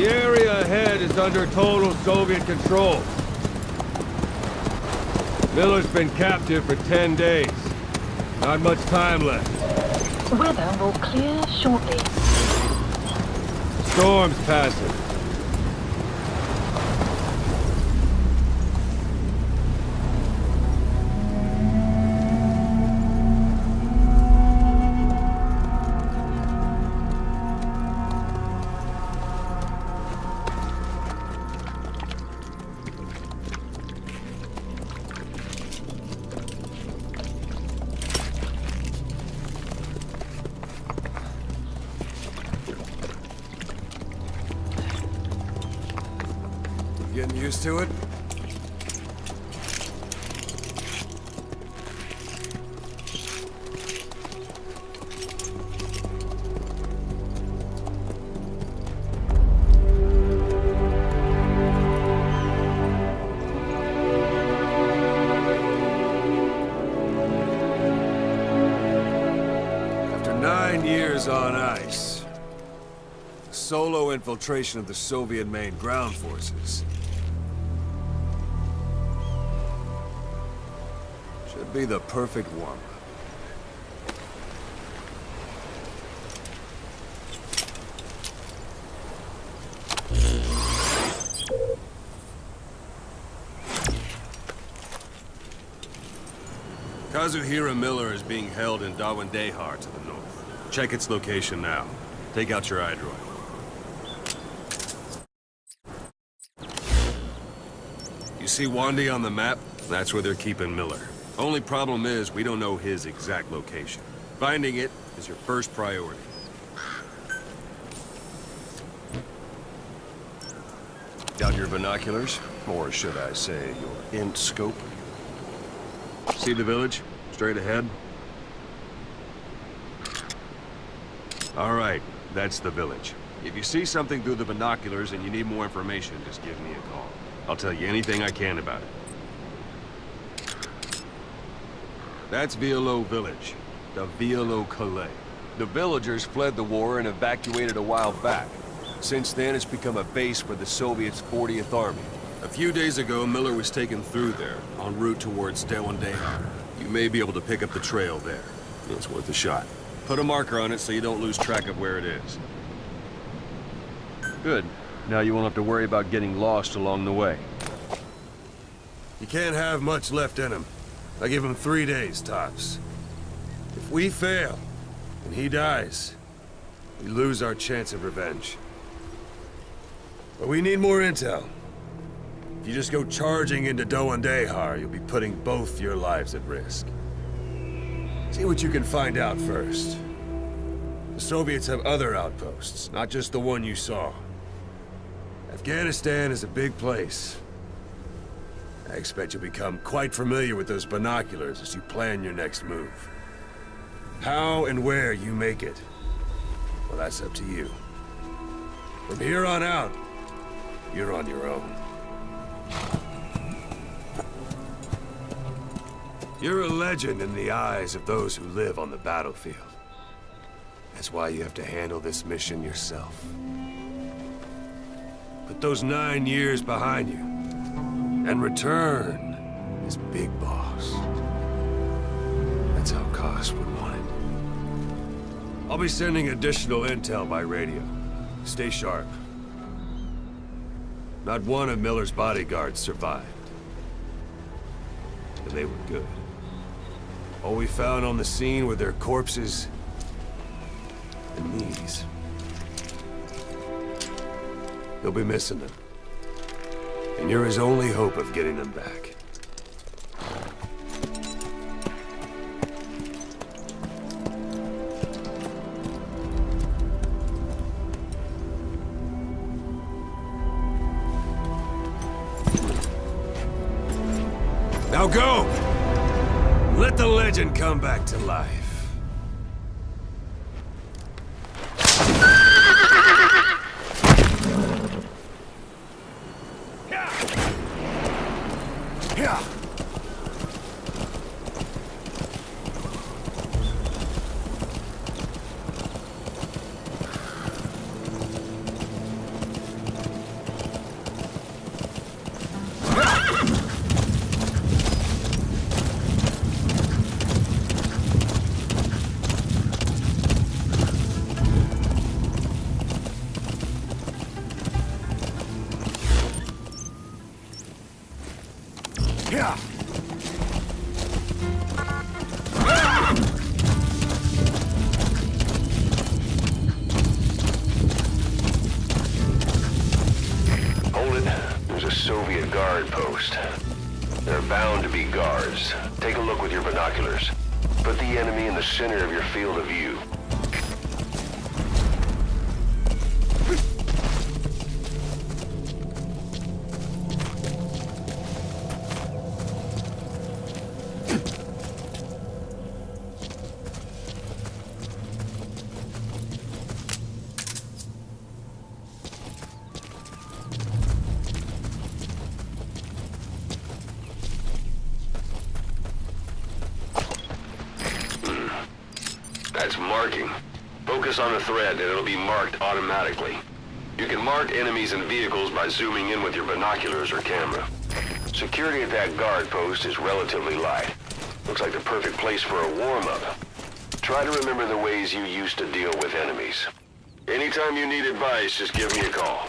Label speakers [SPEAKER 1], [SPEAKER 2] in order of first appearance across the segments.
[SPEAKER 1] The area ahead is under total Soviet control. Miller's been captive for 10 days. Not much time left.
[SPEAKER 2] Weather will clear shortly.
[SPEAKER 1] Storm's passing.
[SPEAKER 3] Getting used to it? After 9 years on ice, solo infiltration of the Soviet main ground forces should be the perfect warm-up. Kazuhira Miller is being held in Dawandehar to the north. Check its location now. Take out your iDroid. You see Wandy on the map? That's where they're keeping Miller. Only problem is, we don't know his exact location. Finding it is your first priority. Got your binoculars? Or should I say, your int scope? See the village? Straight ahead? All right, that's the village. If you see something through the binoculars and you need more information, just give me a call. I'll tell you anything I can about it. That's Violo Village, the Violo Calais. The villagers fled the war and evacuated a while back. Since then, it's become a base for the Soviets' 40th Army. A few days ago, Miller was taken through there, en route towards Dawandehar. You may be able to pick up the trail there. It's worth a shot. Put a marker on it so you don't lose track of where it is. Good. Now you won't have to worry about getting lost along the way. You can't have much left in him. I give him 3 days, tops. If we fail, and he dies, we lose our chance of revenge. But we need more intel. If you just go charging into Dawandehar, you'll be putting both your lives at risk. See what you can find out first. The Soviets have other outposts, not just the one you saw. Afghanistan is a big place. I expect you'll become quite familiar with those binoculars as you plan your next move. How and where you make it, well, that's up to you. From here on out, you're on your own. You're a legend in the eyes of those who live on the battlefield. That's why you have to handle this mission yourself. Put those 9 years behind you, and return as Big Boss. That's how Koss would want it. I'll be sending additional intel by radio. Stay sharp. Not one of Miller's bodyguards survived. And they were good. All we found on the scene were their corpses and knees. You'll be missing them. And you're his only hope of getting them back. Now go! Let the legend come back to life.
[SPEAKER 4] guard post. There are bound to be guards. Take a look with your binoculars. Put the enemy in the center of your field of view. That's marking. Focus on the thread and it'll be marked automatically. You can mark enemies and vehicles by zooming in with your binoculars or camera. Security at that guard post is relatively light. Looks like the perfect place for a warm-up. Try to remember the ways you used to deal with enemies. Anytime you need advice, just give me a call.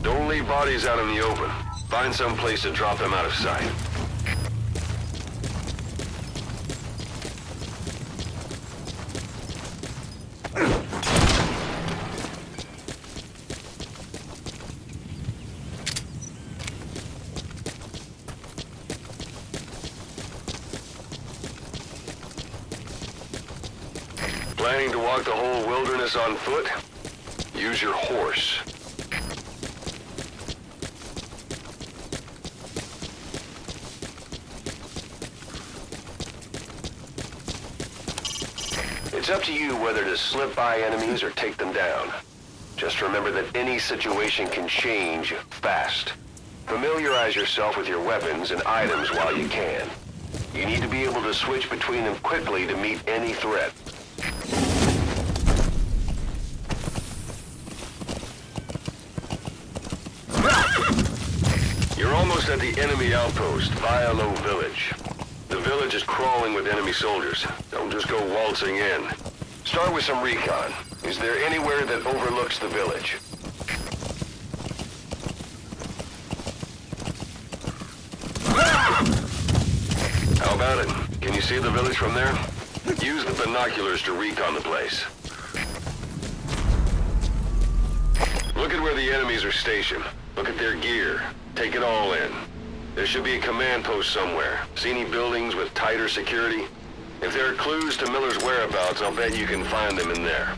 [SPEAKER 4] Don't leave bodies out in the open. Find some place to drop them out of sight. Planning to walk the whole wilderness on foot? Use your horse. It's up to you whether to slip by enemies or take them down. Just remember that any situation can change fast. Familiarize yourself with your weapons and items while you can. You need to be able to switch between them quickly to meet any threat. You're almost at the enemy outpost, Vialo Village. The village is crawling with enemy soldiers. Don't just go waltzing in. Start with some recon. Is there anywhere that overlooks the village? How about it? Can you see the village from there? Use the binoculars to recon the place. Look at where the enemies are stationed. Look at their gear. Take it all in. There should be a command post somewhere. See any buildings with tighter security? If there are clues to Miller's whereabouts, I'll bet you can find them in there.